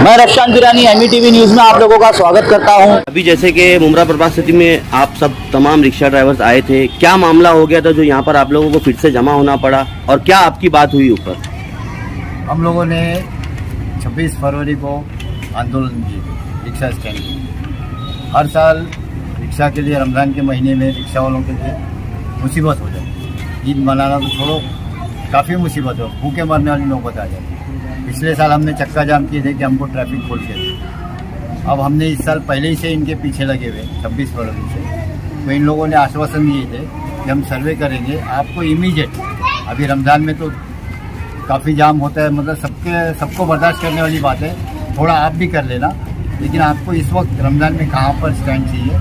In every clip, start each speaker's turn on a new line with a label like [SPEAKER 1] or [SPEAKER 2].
[SPEAKER 1] मैं रफशान किरानी METV news में आप लोगों का स्वागत करता हूं।
[SPEAKER 2] अभी जैसे कि मुमरा प्रभात सिटी में आप सब तमाम रिक्शा ड्राइवर्स आए थे, क्या मामला हो गया था जो यहाँ पर आप लोगों को फिर से जमा होना पड़ा और क्या आपकी बात हुई ऊपर?
[SPEAKER 3] हम लोगों ने 26 फरवरी को आंदोलन किए रिक्शा स्टैंड की। हर साल रिक्शा के लिए रमज़ान के महीने में रिक्शा वालों के लिए मुसीबत हो जाती। ईद मनाना तो छोड़ो, काफ़ी मुसीबत हो, भूखे मरने वाली नौबत आ जाती। पिछले साल हमने चक्का जाम किए थे कि हमको ट्रैफिक खोल के दे। अब हमने इस साल पहले ही से इनके पीछे लगे हुए 26 फरवरी से। तो इन लोगों ने आश्वासन दिए थे कि हम सर्वे करेंगे आपको इमीडिएट। अभी रमज़ान में तो काफ़ी जाम होता है, मतलब सबको बर्दाश्त करने वाली बात है, थोड़ा आप भी कर लेना, लेकिन आपको इस वक्त रमज़ान में कहाँ पर स्टैंड चाहिए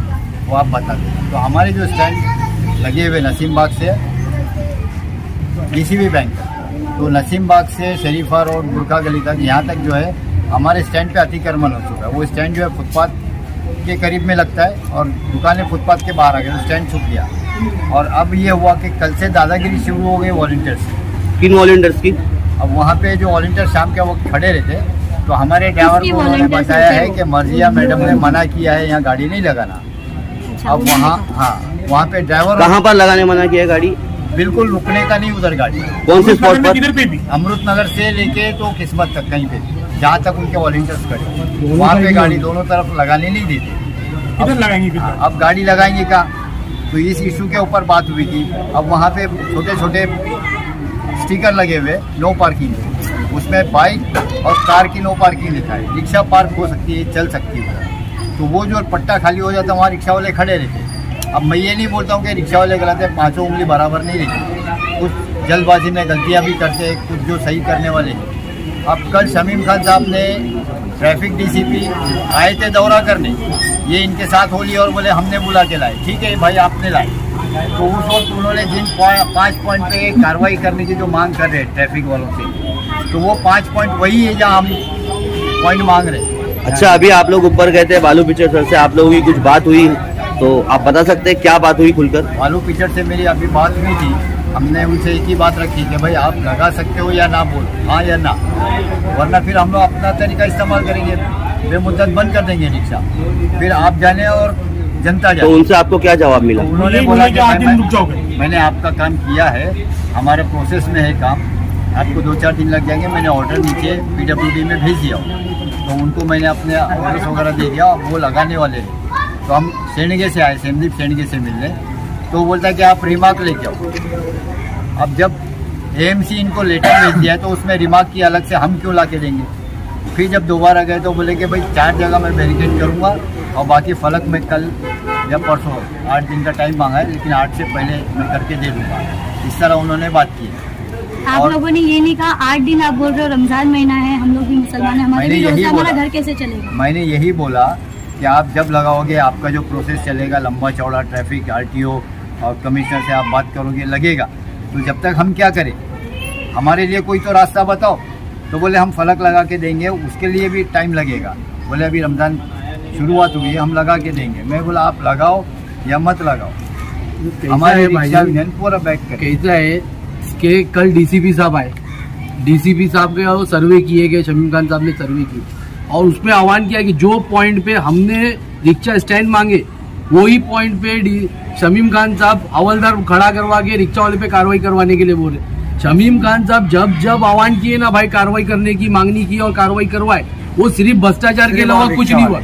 [SPEAKER 3] वो आप बता दें। तो हमारे जो स्टैंड लगे हुए नसीम बाग से DCB बैंक, तो नसीम बाग से शरीफा रोड बुरका गली तक, यहाँ तक जो है हमारे स्टैंड पे अतिक्रमण हो चुका है। वो स्टैंड जो है फुटपाथ के करीब में लगता है और दुकानें फुटपाथ के बाहर आ गई, तो स्टैंड छूट गया। और अब ये हुआ कि कल से दादागिरी शुरू हो गई वॉलंटियर्स की।
[SPEAKER 2] किन वॉलंटियर्स की? अब
[SPEAKER 3] वहाँ पे जो वॉलंटियर शाम के वक्त खड़े रहते, तो हमारे ड्राइवर को उन्होंने बताया है कि मर्जिया मैडम ने मना किया है यहाँ गाड़ी नहीं लगाना। अब वहाँ पे ड्राइवर
[SPEAKER 2] कहाँ पर लगाने मना किया है गाड़ी?
[SPEAKER 3] बिल्कुल रुकने का नहीं उधर गाड़ी।
[SPEAKER 2] कौन से स्पॉट पर?
[SPEAKER 3] अमृत नगर से लेके तो किस्मत तक कहीं पे, जहाँ तक उनके वॉलंटियर्स खड़े, वहाँ पे गाड़ी दोनों तरफ लगाने नहीं देते। अब गाड़ी लगाएंगे कहाँ? तो इस इशू के ऊपर बात हुई थी। अब वहाँ पे छोटे छोटे स्टिकर लगे हुए नो पार्किंग, उसमें बाइक और कार की नो पार्किंग लिखा है। रिक्शा पार्क हो सकती है, चल सकती है। तो वो जो पट्टा खाली हो जाता है वहाँ रिक्शा वाले खड़े रहते। अब मैं ये नहीं बोलता हूँ कि रिक्शा वाले गलत है, पाँचों उंगली बराबर नहीं रहती, कुछ जल्दबाजी में गलतियाँ भी करते हैं, कुछ जो सही करने वाले हैं। अब कल शमीम खान साहब ने ट्रैफिक DCP आए थे दौरा करने, ये इनके साथ होली और बोले हमने बुला के लाए। ठीक है भाई, आपने लाए, तो उस वक्त उन्होंने जिन 5 पॉइंट पे कार्रवाई करने की जो मांग कर रहे हैं ट्रैफिक वालों से, तो वो 5 पॉइंट वही है जहाँ हम पॉइंट मांग रहे हैं।
[SPEAKER 2] अच्छा, अभी आप लोग ऊपर गए थे बालू पिक्चर सर से, आप लोगों की कुछ बात हुई तो आप बता सकते हैं क्या बात हुई खुलकर?
[SPEAKER 3] बालू पिक्चर से मेरी अभी बात हुई थी। हमने उनसे एक ही बात रखी कि भाई आप लगा सकते हो या ना, बोलो हाँ या ना, वरना फिर हम लोग अपना तरीका इस्तेमाल करेंगे, बेमुद्दत बंद कर देंगे रिक्शा, फिर आप जाने और जनता जाने।
[SPEAKER 2] तो उनसे आपको क्या जवाब मिला?
[SPEAKER 3] तो उन्होंने बोला कि मैंने आपका काम किया है, हमारे प्रोसेस में है काम, आपको 2-4 दिन लग जाएंगे। मैंने ऑर्डर नीचे PWD में भेज दिया, तो उनको मैंने अपने ऑर्डर्स वगैरह दे दिया, वो लगाने वाले हैं। तो हम सेंडगे से आए, सेमदीप सेंडगे से मिलने, तो बोलता है कि आप रिमार्क लेके आओ। अब जब AMC इनको लेटर भेज दिया है तो उसमें रिमार्क की अलग से हम क्यों ला के देंगे? फिर जब दोबारा गए तो बोले कि भाई 4 जगह मैं बैरिकेड करूँगा और बाकी फलक में कल या परसों 8 दिन का टाइम मांगा है, लेकिन 8 से पहले मैं करके दे दूँगा। इस तरह उन्होंने बात की है।
[SPEAKER 4] आप लोगों ने ये नहीं कहा 8 दिन आप बोल रहे हो, रमजान महीना है, हम लोग भी मुसलमान हैं, हमारे भी रोज़ा, हमारा घर कैसे चलेगा?
[SPEAKER 3] मैंने यही बोला कि आप जब लगाओगे आपका जो प्रोसेस चलेगा, लंबा चौड़ा ट्रैफिक RTO और कमिश्नर से आप बात करोगे, लगेगा। तो जब तक हम क्या करें, हमारे लिए कोई तो रास्ता बताओ। तो बोले हम फलक लगा के देंगे, उसके लिए भी टाइम लगेगा। बोले अभी रमज़ान शुरुआत हुई है, हम लगा के देंगे। मैं बोला आप लगाओ या मत लगाओ, हमारे पूरा बैक करें।
[SPEAKER 5] कैसा है कि कल DCP साहब आए, DCP साहब के सर्वे किए गए, शमीम खान साहब ने सर्वे किए और उसमें आह्वान किया कि जो पॉइंट पे हमने रिक्शा स्टैंड मांगे वही पॉइंट पे शमीम खान साहब हवलदार खड़ा करवा के रिक्शा वाले पे कार्रवाई करवाने के लिए बोले। शमीम खान साहब जब आह्वान किए ना भाई कार्रवाई करने की, मांगनी की और कार्रवाई करवाए, वो सिर्फ भ्रष्टाचार के अलावा कुछ नहीं हुआ।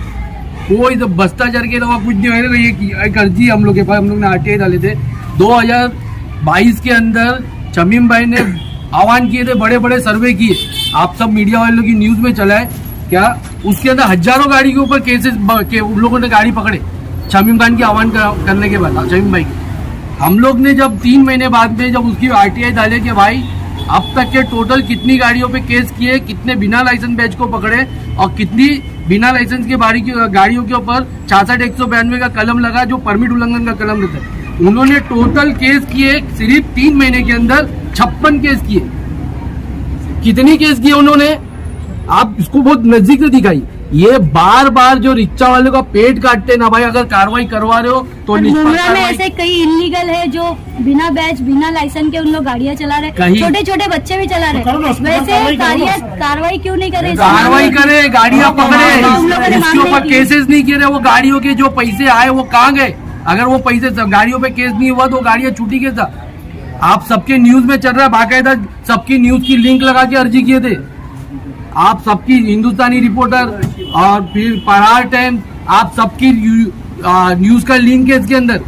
[SPEAKER 5] कोई तो भ्रष्टाचार के अलावा कुछ नहीं हुआ। ये एक अर्जी हम लोग के पास, हम लोग ने RTI डाले थे 2022 के अंदर। शमीम भाई ने आह्वान किए थे, बड़े बड़े सर्वे किए, आप सब मीडिया वालों की न्यूज में चला है क्या? उसके अंदर हजारों गाड़ी के ऊपर केसेस के उन लोगों ने गाड़ी पकड़े शमीम खान की आह्वान करने के बाद। शमीम भाई हम लोग ने जब 3 महीने बाद में जब उसकी RTI डाले कि भाई अब तक के टोटल कितनी गाड़ियों पे केस किए, कितने बिना लाइसेंस बैच को पकड़े और कितनी बिना लाइसेंस के गाड़ियों के ऊपर 66-192 का कलम लगा, जो परमिट उल्लंघन का कलम रहता है। उन्होंने टोटल केस किए सिर्फ 3 महीने के अंदर 56 केस किए। कितनी केस किए उन्होंने? आप इसको बहुत नजदीक से दिखाई। ये बार बार जो रिक्शा वाले का पेट काटते ना भाई, अगर कार्रवाई करवा रहे हो तो
[SPEAKER 4] और
[SPEAKER 5] निष्पक्ष
[SPEAKER 4] मुंब्रा में
[SPEAKER 5] कार्रवाई।
[SPEAKER 4] ऐसे कई इलीगल है जो बिना बैच बिना लाइसेंस के उन लोग गाड़ियां चला रहे
[SPEAKER 5] कहीं-
[SPEAKER 4] हैं, छोटे छोटे बच्चे भी चला रहे हैं। वैसे कार्रवाई क्यों नहीं करे?
[SPEAKER 5] कार्रवाई करे, गाड़ियां पकड़े,
[SPEAKER 4] हम लोगों ने
[SPEAKER 5] इसके
[SPEAKER 4] मांग
[SPEAKER 5] ऊपर
[SPEAKER 4] नहीं की।
[SPEAKER 5] केसेस नहीं किए रहे। वो गाड़ियों के जो पैसे आए वो कहाँ गए? अगर वो पैसे गाड़ियों पे केस नहीं हुआ तो गाड़ियां छूटी के साथ। आप सबके न्यूज में चल रहा है, बाकायदा सबकी न्यूज की लिंक लगा के अर्जी किए थे आप सबकी, हिंदुस्तानी रिपोर्टर और फिर पहाड़ टाइम्स, आप सबकी न्यूज का लिंक है इसके अंदर।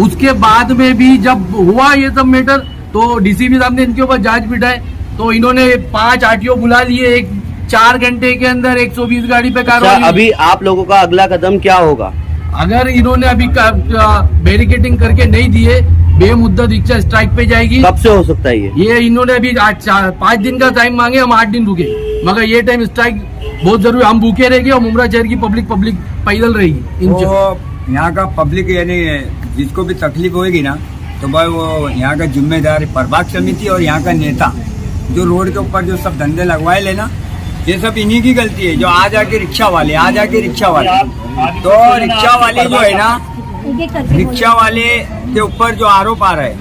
[SPEAKER 5] उसके बाद में भी जब हुआ ये सब मैटर तो डीसीपी साहब ने इनके ऊपर जांच बिठाए, तो इन्होंने 5 आरटीओ बुला लिए, 4 घंटे के अंदर 120 गाड़ी पे कार्रवाई हुई।
[SPEAKER 2] अभी आप लोगों का अगला कदम क्या होगा?
[SPEAKER 5] अगर इन्होंने अभी बैरिकेडिंग करके नहीं दिए, बेमुद्दत रिक्शा स्ट्राइक पे जाएगी।
[SPEAKER 2] कब से हो सकता है ये?
[SPEAKER 5] इन्होंने अभी 5 दिन का टाइम मांगे, हम 8 दिन रुके, मगर ये टाइम स्ट्राइक बहुत जरूरी। हम भूखे रहेंगे और मुंब्रा शहर की पब्लिक पैदल रहेगी।
[SPEAKER 6] वो यहाँ का पब्लिक यानी जिसको भी तकलीफ होगी ना, तो भाई वो यहाँ का जिम्मेदार प्रभाग समिति और यहाँ का नेता जो रोड के ऊपर जो सब धंधे लगवाए लेना, ये सब इन्हीं की गलती है। जो आ जाके रिक्शा वाले तो रिक्शा वाले जो है ना,
[SPEAKER 4] एक एक करके
[SPEAKER 6] रिक्शा वाले के ऊपर जो आरोप आ रहा है,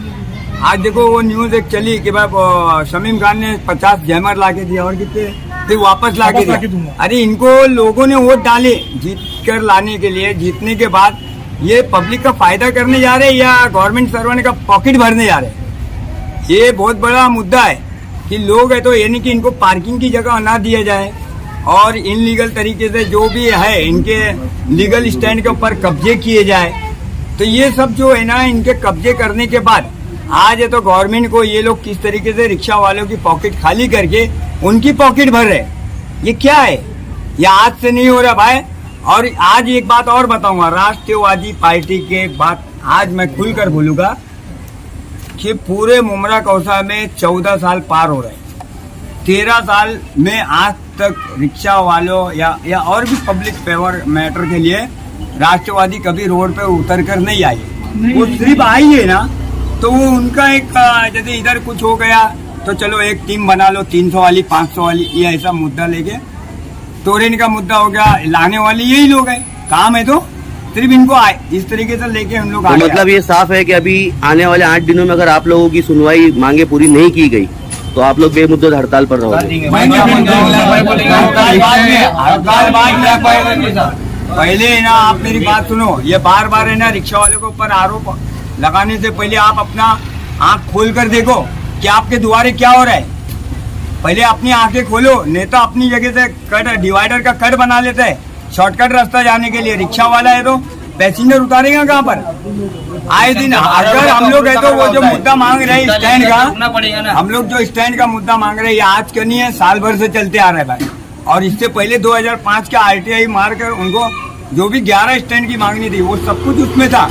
[SPEAKER 6] आज देखो वो न्यूज एक चली कि भाई शमीम खान ने 50 जैमर ला के दिया और कितने फिर वापस ला के दिया। अरे इनको लोगों ने वोट डाले जीत कर लाने के लिए, जीतने के बाद ये पब्लिक का फायदा करने जा रहे हैं या गवर्नमेंट सर्वेंट का पॉकेट भरने जा रहे हैं? ये बहुत बड़ा मुद्दा है कि लोग है तो यानी कि इनको पार्किंग की जगह ना दिया जाए और इनलीगल तरीके से जो भी है इनके लीगल स्टैंड के ऊपर कब्जे किए जाए। तो ये सब जो है ना, इनके कब्जे करने के बाद आज है तो गवर्नमेंट को ये लोग किस तरीके से रिक्शा वालों की पॉकेट खाली करके उनकी पॉकेट भर रहे, ये क्या है? ये आज से नहीं हो रहा भाई। और आज एक बात और बताऊंगा, राष्ट्रवादी पार्टी के बात आज मैं खुलकर बोलूंगा कि पूरे मुंब्रा कौसा में 14 साल पार हो रहे हैं। 13 साल में आज तक रिक्शा वालों या और भी पब्लिक फेवर मैटर के लिए राष्ट्रवादी कभी रोड पे उतर कर नहीं आई। वो सिर्फ आई है ना, तो वो उनका एक जैसे इधर कुछ हो गया तो चलो एक टीम बना लो 300 वाली 500 वाली, ये ऐसा मुद्दा लेके तोरेन का मुद्दा हो गया, लाने वाले यही लोग हैं। काम है तो सिर्फ इनको इस तरीके से लेके हम लोग
[SPEAKER 2] तो मतलब ये साफ है कि अभी आने वाले 8 दिनों में अगर आप लोगों की सुनवाई मांगे पूरी नहीं की गई तो आप लोग बेमुद्दत हड़ताल पर रहोगे।
[SPEAKER 6] पहले है ना, आप मेरी बात सुनो, ये बार बार है ना रिक्शा वालों के ऊपर आरोप लगाने से पहले आप अपना आंख खोल कर देखो कि आपके द्वारे क्या हो रहा है। पहले अपनी आंखें खोलो। नेता अपनी जगह से कट डिवाइडर का कट बना लेता है शॉर्टकट रास्ता जाने के लिए, रिक्शा वाला है तो पैसेंजर उतारेगा कहाँ पर? आए दिन अगर हम लोग है तो वो जो मुद्दा मांग रहे हैं स्टैंड का, हम लोग जो स्टैंड का मुद्दा मांग रहे हैं, ये आज का नहीं है, साल भर से चलते आ रहा है भाई। और इससे पहले 2005 का RTI मारकर उनको जो भी 11 स्टैंड की मांगनी थी वो सब कुछ उसमें था,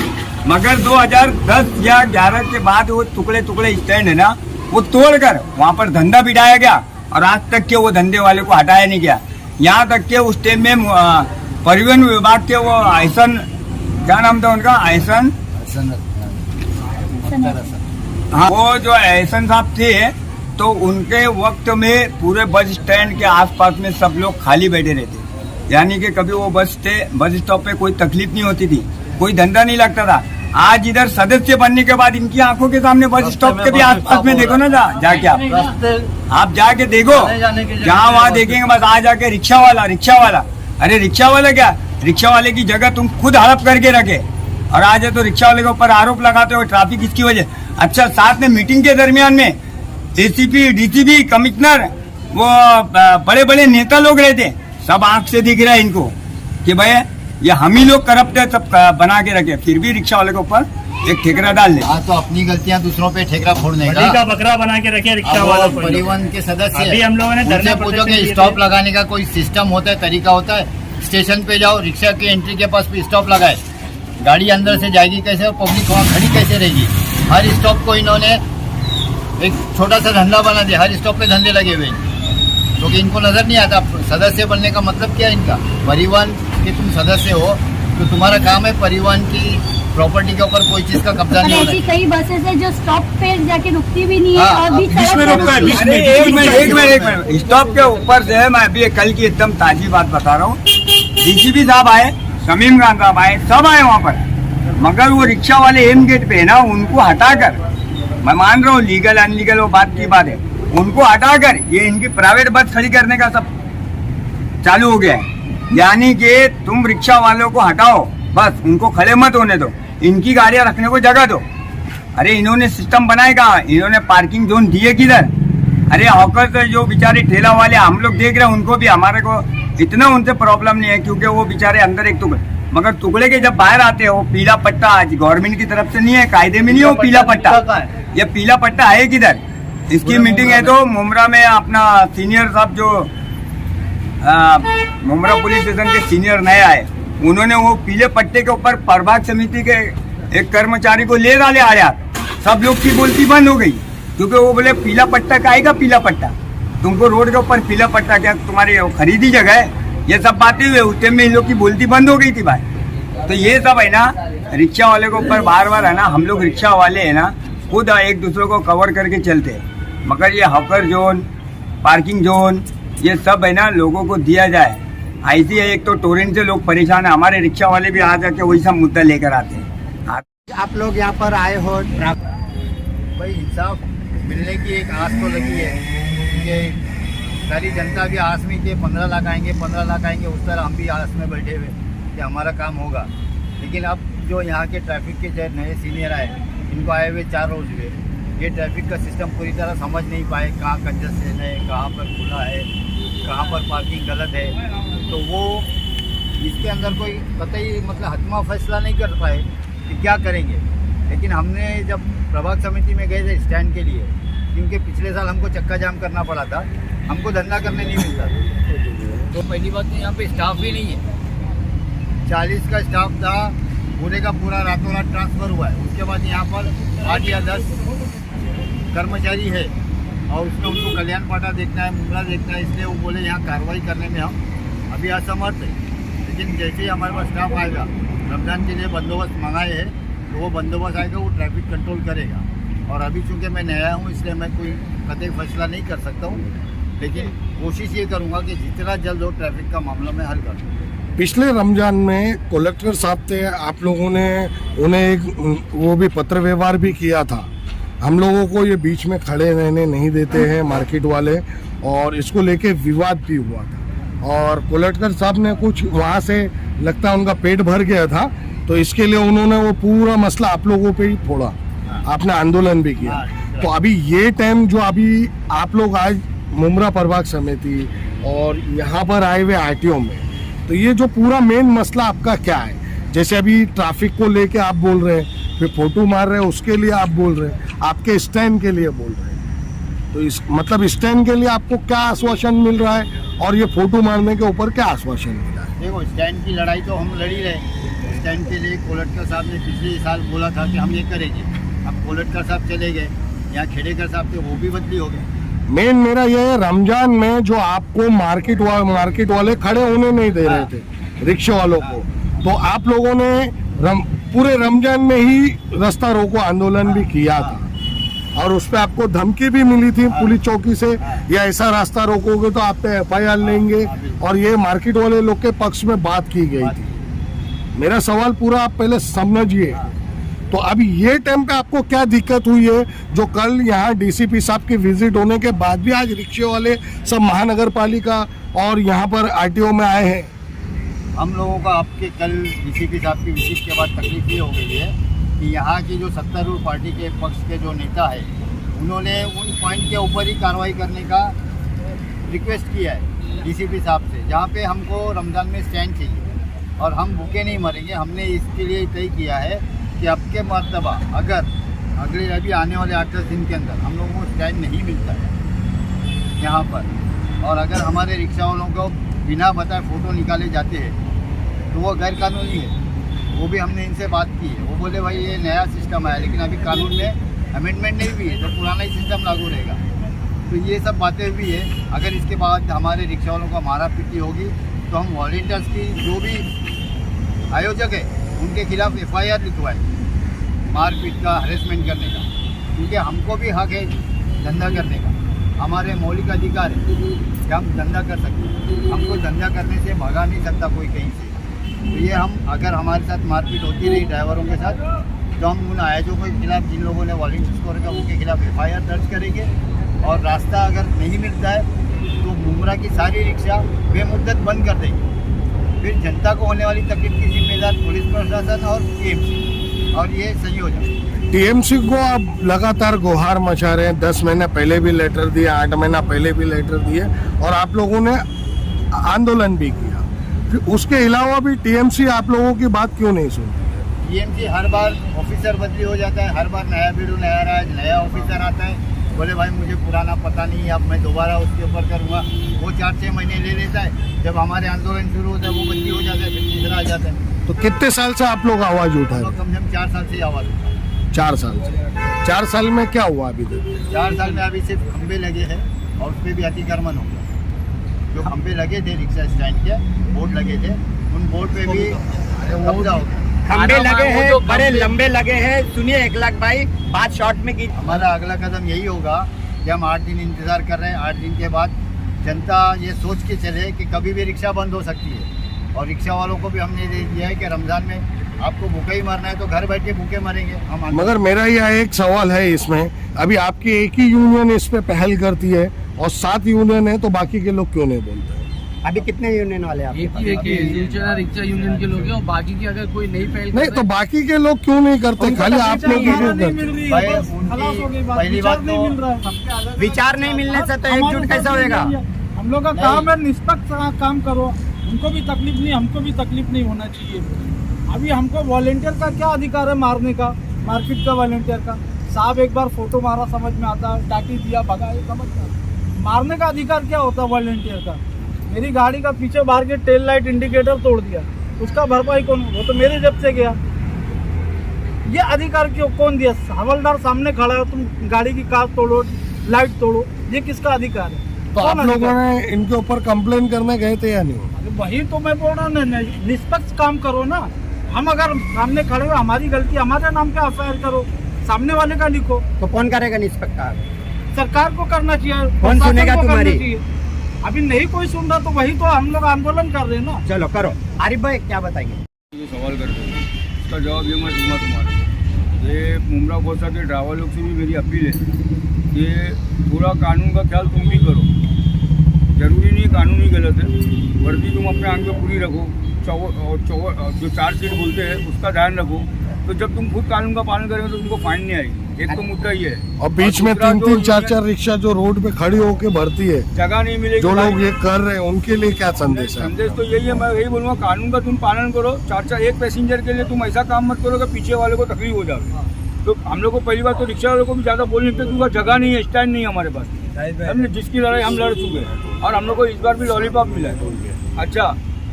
[SPEAKER 6] मगर 2010 या 11 के बाद वो टुकड़े स्टैंड है ना, वो तोड़कर वहाँ पर धंधा बिठाया गया और आज तक के वो धंधे वाले को हटाया नहीं गया। यहाँ तक के उस टाइम में परिवहन विभाग के वो ऐसन, क्या नाम था उनका, ऐसन, हाँ, वो जो ऐसन साहब थे, तो उनके वक्त में पूरे बस स्टैंड के आसपास में सब लोग खाली बैठे रहते, यानी कि कभी वो बस स्टॉप पे कोई तकलीफ नहीं होती थी, कोई धंधा नहीं लगता था। आज इधर सदस्य बनने के बाद इनकी आंखों के सामने बस स्टॉप के भी आसपास में देखो ना, जाके आप जाके देखो, जहाँ वहाँ देखेंगे बस आ जाके रिक्शा वाला। अरे रिक्शा वाला क्या, रिक्शा वाले की जगह तुम खुद हड़प करके रखे और आज है तो रिक्शा वाले के ऊपर आरोप लगाते हो ट्रैफिक इसकी वजह। अच्छा, साथ में मीटिंग के दरमियान में ACP, DCP, कमिश्नर, वो बड़े बड़े नेता लोग रहते, सब आंख से दिख रहा है इनको कि भाई ये हम ही लोग करप्ट है, सब बना के रखे, फिर भी रिक्शा वाले के ऊपर एक ठेकरा डाल दे।
[SPEAKER 3] तो अपनी गलतियां दूसरों पे ठेकरा फोड़ने का
[SPEAKER 7] बकरा बना के रखे रिक्शा वालों को।
[SPEAKER 3] परिवहन के सदस्य
[SPEAKER 7] अभी हम लोगों ने धरना
[SPEAKER 3] पूछो कि स्टॉप लगाने का कोई सिस्टम होता है, तरीका होता है? स्टेशन पे जाओ, रिक्शा की एंट्री के पास भी स्टॉप लगाए, गाड़ी अंदर से जाएगी कैसे और पब्लिक वहाँ खड़ी कैसे रहेगी? हर स्टॉप को इन्होंने एक छोटा सा धंधा बना दिया, हर स्टॉप पे धंधे लगे हुए हैं, क्योंकि इनको नजर नहीं आता सदस्य बनने का मतलब क्या है इनका। परिवहन के तुम सदस्य हो तो तुम्हारा काम है परिवहन की प्रॉपर्टी के ऊपर कोई चीज का कब्जा
[SPEAKER 4] और
[SPEAKER 3] नहीं होना
[SPEAKER 4] ऐसी
[SPEAKER 3] चाहिए।
[SPEAKER 4] कई बसेस है जो स्टॉप पे जाके रुकती भी नहीं है
[SPEAKER 3] हाँ,
[SPEAKER 4] और बीच
[SPEAKER 7] बीच में
[SPEAKER 4] सड़क पे
[SPEAKER 7] रुकता है,
[SPEAKER 4] रुकती
[SPEAKER 7] बीच
[SPEAKER 4] है।
[SPEAKER 7] में।
[SPEAKER 6] अरे एक मिनट स्टॉप के ऊपर से मैं अभी कल की एकदम ताजी बात बता रहा हूँ। डीसीपी साहब आए, शमीम खान साहब आए, सब आए वहाँ पर, मगर वो रिक्शा वाले एम गेट पे है ना, उनको हटाकर, मैं मान रहा हूँ लीगल अनलीगल वो बात की बात है, उनको हटाकर ये इनकी प्राइवेट बस खड़ी करने का सब चालू हो गया है। यानी कि तुम रिक्शा वालों को हटाओ, बस उनको खड़े मत होने दो, इनकी गाड़ियां रखने को जगह दो। अरे इन्होंने सिस्टम बनाए कहाँ, इन्होंने पार्किंग जोन दिए किधर? अरे हॉकर जो बेचारे ठेला वाले हम लोग देख रहे हैं, उनको भी हमारे को इतना उनसे प्रॉब्लम नहीं है, क्योंकि वो बेचारे अंदर एक टुकड़े, मगर टुकड़े के जब बाहर आते हैं वो पीला पट्टा आज गवर्नमेंट की तरफ से नहीं है, कायदे में नहीं है वो पीला पट्टा। ये पीला पट्टा है किधर? इसकी मीटिंग है तो मुमरा में अपना सीनियर साहब जो मुमरा पुलिस स्टेशन के सीनियर नए आए, उन्होंने वो पीले पट्टे के ऊपर प्रभाग समिति के एक कर्मचारी को ले डाले आया, सब लोग की बोलती बंद हो गई, क्योंकि वो बोले पीला पट्टा का आएगा, पीला पट्टा तुमको रोड के ऊपर पीला पट्टा क्या तुम्हारी खरीदी जगह है? ये सब बातें हुए, उस टाइम में इन लोग की बोलती बंद हो गई थी भाई। तो ये सब है ना रिक्शा वाले के ऊपर बार बार है ना, हम लोग रिक्शा वाले है ना खुद एक दूसरे को कवर करके चलते हैं, मगर ये हॉकर जोन, पार्किंग जोन, ये सब है ना लोगों को दिया जाए। ऐसी है, एक तो टोरेंट से लोग परेशान है, हमारे रिक्शा वाले भी आ जाके वही सब मुद्दा लेकर आते हैं।
[SPEAKER 3] आप लोग यहाँ पर आए हो, भाई इंसाफ मिलने की एक आस तो लगी है, क्योंकि सारी जनता भी आस में कि 15 लाख आएंगे, 15 लाख आएंगे, उस तरह हम भी आस में बैठे हुए कि हमारा काम होगा। लेकिन अब जो यहाँ के ट्रैफिक के जो नए सीनियर आए, इनको आए हुए 4 रोज हुए, ये ट्रैफिक का सिस्टम पूरी तरह समझ नहीं पाए, कहाँ कंजस्टेड है, कहाँ पर खुला है, कहाँ पर पार्किंग गलत है, तो वो इसके अंदर कोई कतई मतलब हतमा फैसला नहीं कर पाए कि क्या करेंगे। लेकिन हमने जब प्रभाग समिति में गए थे स्टैंड के लिए, क्योंकि पिछले साल हमको चक्का जाम करना पड़ा था, हमको धंधा करने नहीं मिलता था। तो पहली बात तो यहाँ पे स्टाफ भी नहीं है, 40 का स्टाफ था, पूरे का पूरा रातों रात ट्रांसफ़र हुआ है। उसके बाद यहाँ पर 8 या 10 कर्मचारी है, और उसमें उनको कल्याण पाटा देखना है, मुमरा देखना है, इसलिए वो बोले यहाँ कार्रवाई करने में हम अभी असमर्थ है। लेकिन जैसे ही हमारे पास स्टाफ आएगा, रमज़ान के लिए बंदोबस्त मंगाए हैं, तो वो बंदोबस्त आएगा, वो ट्रैफिक कंट्रोल करेगा। और अभी चूँकि मैं नया हूँ, इसलिए मैं कोई कतई फैसला नहीं कर सकता हूँ, लेकिन कोशिश ये करूँगा कि जितना जल्द हो ट्रैफिक का मामला में हल कर दूँ।
[SPEAKER 8] पिछले रमजान में कलेक्टर साहब थे, आप लोगों ने उन्हें एक वो भी पत्र व्यवहार भी किया था, हम लोगों को ये बीच में खड़े रहने नहीं देते हैं मार्केट वाले, और इसको लेके विवाद भी हुआ था। और कलेक्टर साहब ने कुछ वहाँ से लगता है उनका पेट भर गया था, तो इसके लिए उन्होंने वो पूरा मसला आप लोगों पे ही फोड़ा, आपने आंदोलन भी किया। तो अभी ये टाइम जो अभी आप लोग आज मुमरा प्रभाग समिति और यहाँ पर आए हुए आरटीओ में, तो ये जो पूरा मेन मसला आपका क्या है? जैसे अभी ट्रैफिक को लेके आप बोल रहे हैं, फिर फोटो मार रहे हैं उसके लिए आप बोल रहे हैं, आपके स्टैंड के लिए बोल रहे हैं, तो इस मतलब स्टैंड के लिए आपको क्या आश्वासन मिल रहा है और ये फोटो मारने के ऊपर क्या आश्वासन मिला है?
[SPEAKER 3] देखो, स्टैंड की लड़ाई तो हम लड़ ही रहे। स्टैंड के लिए कलेक्टर साहब ने पिछले साल बोला था कि हम ये करेंगे, अब कलेक्टर साहब चले गए, यहाँ खेड़ेकर साहब थे वो भी बदली हो गए।
[SPEAKER 8] मेन मेरा ये है, रमजान में जो आपको मार्केट वाले खड़े होने नहीं दे रहे थे रिक्शा वालों को, तो आप लोगों ने पूरे रमजान में ही रास्ता रोको आंदोलन भी किया था, और उस पर आपको धमकी भी मिली थी पुलिस चौकी से, या ऐसा रास्ता रोकोगे तो आप पे FIR लेंगे, और ये मार्केट वाले लोग के पक्ष में बात की गई थी। मेरा सवाल पूरा आप पहले समझिए। तो अभी ये टाइम पे आपको क्या दिक्कत हुई है जो कल यहाँ DCP साहब की विजिट होने के बाद भी आज रिक्शे वाले सब महानगर पालिका और यहाँ पर RTO में आए हैं?
[SPEAKER 3] हम लोगों का आपके कल DCP साहब की विजिट के बाद तकलीफ ये हो गई है कि यहाँ की जो सत्तारूढ़ पार्टी के पक्ष के जो नेता है, उन्होंने उन पॉइंट के ऊपर ही कार्रवाई करने का रिक्वेस्ट किया है DCP साहब से, जहाँ पे हमको रमज़ान में स्टैंड चाहिए और हम भूखे नहीं मरेंगे। हमने इसके लिए तय किया है कि अब के मरतबा अगर अगले अभी आने वाले 8-10 दिन के अंदर हम लोगों को स्टैंड नहीं मिलता है यहाँ पर, और अगर हमारे रिक्शा वालों को बिना बताए फ़ोटो निकाले जाते हैं तो वो गैर कानूनी है। वो भी हमने इनसे बात की है, वो बोले भाई ये नया सिस्टम आया, लेकिन अभी कानून में अमेंडमेंट नहीं हुई है, तो पुराना ही सिस्टम लागू रहेगा। तो ये सब बातें हुई है। अगर इसके बाद हमारे रिक्शा वालों का मारा पीटी होगी तो हम वॉलंटियर्स की जो भी आयोजक है उनके खिलाफ FIR लिखवाए, मारपीट का, हरेसमेंट करने का, क्योंकि हमको भी हक है धंधा करने का, हमारे मौलिक अधिकार है कि हम धंधा कर सकते हैं। हमको धंधा करने से भगा नहीं सकता कोई कहीं से। तो ये हम अगर हमारे साथ मारपीट होती रही ड्राइवरों के साथ तो हम उन आयोजकों के खिलाफ, जिन लोगों ने वॉलंटियर्स को रखा उनके खिलाफ FIR दर्ज करेंगे। और रास्ता अगर नहीं मिलता है तो मुमरा की सारी रिक्शा बेमुद्दत बंद कर देंगे। फिर जनता को होने वाली तकलीफ की जिम्मेदार पुलिस प्रशासन और TMC, और ये सही हो जाए।
[SPEAKER 8] TMC को आप लगातार गुहार मचा रहे हैं। 10 महीने पहले भी लेटर दिए, 8 महीना पहले भी लेटर दिए और आप लोगों ने आंदोलन भी किया। फिर उसके अलावा भी TMC आप लोगों की बात क्यों नहीं सुनती?
[SPEAKER 3] TMC हर बार ऑफिसर बदली हो जाता है, हर बार नया बीडू नया ऑफिसर आता है, बोले भाई मुझे पुराना पता नहीं, अब मैं दोबारा उसके ऊपर करूँगा। वो 4-6 महीने ले लेता है, जब हमारे आंदोलन शुरू होता है वो बदली हो जाता है, फिर तीसरा आ जाता है।
[SPEAKER 8] तो कितने साल से आप लोग आवाज उठा रहे
[SPEAKER 3] तो
[SPEAKER 8] हैं?
[SPEAKER 3] कम से कम 4 साल से आवाज़ उठा है।
[SPEAKER 8] 4 साल से। 4 साल में क्या हुआ अभी तक?
[SPEAKER 3] 4 साल में अभी सिर्फ खंबे लगे हैं और उस पर भी अतिक्रमण हो गया। जो खंबे लगे थे रिक्शा स्टैंड के, बोर्ड लगे थे, उन बोर्ड पे भी कब्जा हो गया।
[SPEAKER 6] खंबे लगे हैं, बड़े लंबे लगे हैं। सुनिए 1 लाख भाई, बात शॉर्ट में की।
[SPEAKER 3] हमारा अगला कदम यही होगा कि हम 8 दिन इंतज़ार कर रहे हैं। 8 दिन के बाद जनता ये सोच के चले कि कभी भी रिक्शा बंद हो सकती है। और रिक्शा वालों को भी हमने दे दिया है कि रमज़ान में आपको भूखे ही मरना है तो घर बैठ के भूखे मरेंगे हम।
[SPEAKER 8] मगर मेरा यह एक सवाल है इसमें, अभी आपकी एक ही यूनियन इस पे पहल करती है और 7 यूनियन है, तो बाकी के लोग क्यों नहीं बोलते?
[SPEAKER 6] अभी कितने यूनियन वाले आप?
[SPEAKER 5] एक ही शिवसेना रिक्शा यूनियन के लोग हैं और बाकी की अगर कोई नई पहल
[SPEAKER 8] नहीं तो बाकी के लोग क्यों नहीं करते? खाली आप लोग ही क्यों करते?
[SPEAKER 3] पहली बात तो
[SPEAKER 6] विचार नहीं मिलने से तो एकजुट कैसा होएगा?
[SPEAKER 9] हम लोग का काम है निष्पक्ष काम करो, उनको भी तकलीफ नहीं, हमको भी तकलीफ नहीं होना चाहिए। अभी हमको वॉलेंटियर का क्या अधिकार है मारने का, मार्केट का वॉलेंटियर का? साहब एक बार फोटो मारा समझ में आता, टाटी दिया भगा, ये समझ में आता। मारने का अधिकार क्या होता है वॉलेंटियर का? मेरी गाड़ी का पीछे बाहर के टेल लाइट इंडिकेटर तोड़ दिया, उसका भरपाई कौन? वो तो मेरे जेब से गया। ये अधिकार क्यों कौन दिया? हवलदार सामने खड़ा है, तुम गाड़ी की कार तोड़ो, लाइट तोड़ो, ये किसका अधिकार है?
[SPEAKER 8] तो आप लोगों ने इनके ऊपर कंप्लेन करने गए थे या नहीं?
[SPEAKER 9] वही तो मैं बोल रहा हूँ, निष्पक्ष काम करो ना। हम अगर सामने खड़े हो, हमारी गलती, हमारे नाम पे FIR करो, सामने वाले का लिखो।
[SPEAKER 6] तो कौन करेगा निष्पक्ष काम?
[SPEAKER 9] सरकार को करना चाहिए।
[SPEAKER 6] कौन सुनेगा तुम्हारी?
[SPEAKER 9] अभी नहीं कोई सुन रहा तो वही तो हम लोग आंदोलन कर रहे हैं ना।
[SPEAKER 6] चलो करो। आरिफ भाई क्या बताएंगे?
[SPEAKER 10] जो सवाल करते हैं उसका जवाब ये मैं दूंगा तुम्हारे। ये मुमरा कोसा के ड्राइवर लोग से भी मेरी अपील है कि पूरा कानून का ख्याल तुम भी करो। जरूरी नहीं कानून ही गलत है, वर्दी तुम अपने आंख में पूरी रखो, जो 4 सीट बोलते हैं उसका ध्यान रखो। तो जब तुम खुद कानून का पालन करेंगे तो तुमको फाइन नहीं आएगी। एक तो मुद्दा ये है।
[SPEAKER 8] और बीच में 3-3, 4-4 रिक्शा जो रोड पे खड़ी होके भरती है,
[SPEAKER 10] जगह नहीं मिलेगी।
[SPEAKER 8] जो लोग ये कर रहे हैं उनके लिए क्या संदेश है?
[SPEAKER 10] संदेश तो यही है, मैं यही बोलूँगा कानून का तुम पालन करो। 4-4 एक पैसेंजर के लिए तुम ऐसा काम मत करो कि पीछे वाले को तकलीफ हो जाए। तो हम लोग को पहली बार तो रिक्शा वालों को भी ज़्यादा बोल नहीं सकते क्योंकि जगह नहीं है, स्टैंड नहीं है हमारे पास। हमने जिसकी लड़ाई हम लड़ चुके हैं और हम लोग को इस बार भी लॉलीपॉप मिला है। अच्छा,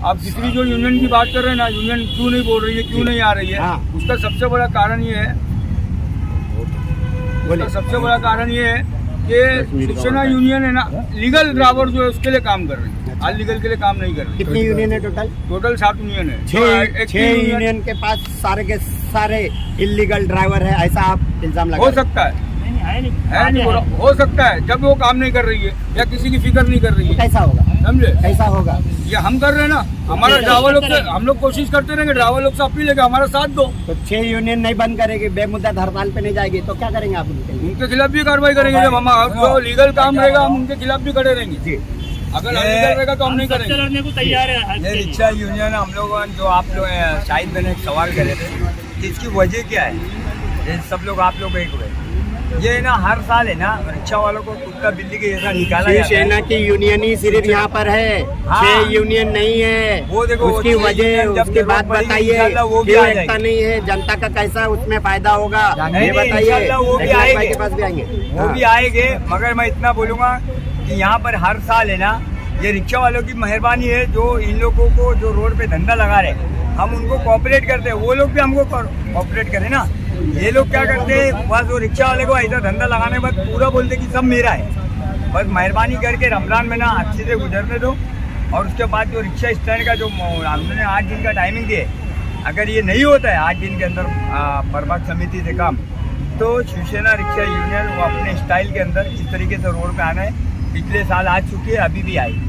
[SPEAKER 10] आप दूसरी जो यूनियन की बात कर रहे हैं ना, यूनियन क्यों नहीं बोल रही है, क्यों नहीं आ रही है, उसका सबसे बड़ा कारण ये है, सबसे बड़ा कारण ये है कि शिवसेना यूनियन है ना, लीगल ड्राइवर जो है उसके लिए काम कर रहे हैं, अनलीगल के लिए काम नहीं कर रहे।
[SPEAKER 6] कितनी यूनियन है टोटल?
[SPEAKER 10] टोटल 7 यूनियन है।
[SPEAKER 6] 6 यूनियन के पास सारे के सारे इलीगल ड्राइवर है, ऐसा आप इल्जाम लगा?
[SPEAKER 10] हो सकता है, हो सकता है जब वो काम नहीं कर रही है या किसी की फिक्र नहीं कर रही है।
[SPEAKER 6] कैसा होगा?
[SPEAKER 10] समझे?
[SPEAKER 6] कैसा होगा?
[SPEAKER 10] ये हम कर रहे हैं ना, हमारा ड्राइवर लोग से हम लोग कोशिश करते रहेंगे, ड्राइवर लोग से अपील है कि हमारा साथ दो।
[SPEAKER 6] तो 6 यूनियन नहीं बंद करेगी, बेमुद्दा हड़ताल पे नहीं जाएगी तो क्या करेंगे आप?
[SPEAKER 10] उनके खिलाफ भी कार्रवाई करेंगे। जब हम जो लीगल काम रहेगा हम उनके खिलाफ भी खड़े रहेंगे। अगर अनलीगल रहेगा तो हम नहीं करेंगे।
[SPEAKER 7] लड़ने को तैयार है।
[SPEAKER 6] ये रिक्शा यूनियन हम लोग जो आप लोग शाहिद मैंने एक सवाल करे थे कि इसकी वजह क्या है? ये सब लोग आप लोग एक हुए, ये ना हर साल है ना रिक्शा वालों को कुत्ता बिल्ली के जैसा निकाला जाता है। शिवसेना की यूनियन ही सिर्फ यहाँ पर है, 6 यूनियन नहीं है। वो देखो उसकी वजह, उसकी बात बताइए। वो भी एकता नहीं है, जनता का कैसा उसमें फायदा होगा ये बताइए। वो भी आएंगे, के पास भी आएंगे, वो भी आएंगे। मगर मैं इतना बोलूँगा कि यहाँ पर हर साल है ना, ये रिक्शा वालों की मेहरबानी है जो इन लोगों को जो रोड पे धंधा लगा रहे, हम उनको कोऑपरेट करते हैं, वो लोग भी हमको कोऑपरेट करें ना। ये लोग क्या करते हैं, बस वो रिक्शा वाले को ऐसा धंधा लगाने के बाद पूरा बोलते कि सब मेरा है। बस मेहरबानी करके रमजान में ना अच्छे से गुजरने दो। और उसके बाद जो रिक्शा स्टैंड का जो हमने 8 दिन का टाइमिंग दिए, अगर ये नहीं होता है 8 दिन के अंदर प्रभाग समिति से काम, तो शिवसेना रिक्शा यूनियन वो अपने स्टाइल के अंदर इस तरीके से रोड पे आना है। पिछले साल आ चुकी है, अभी भी आई।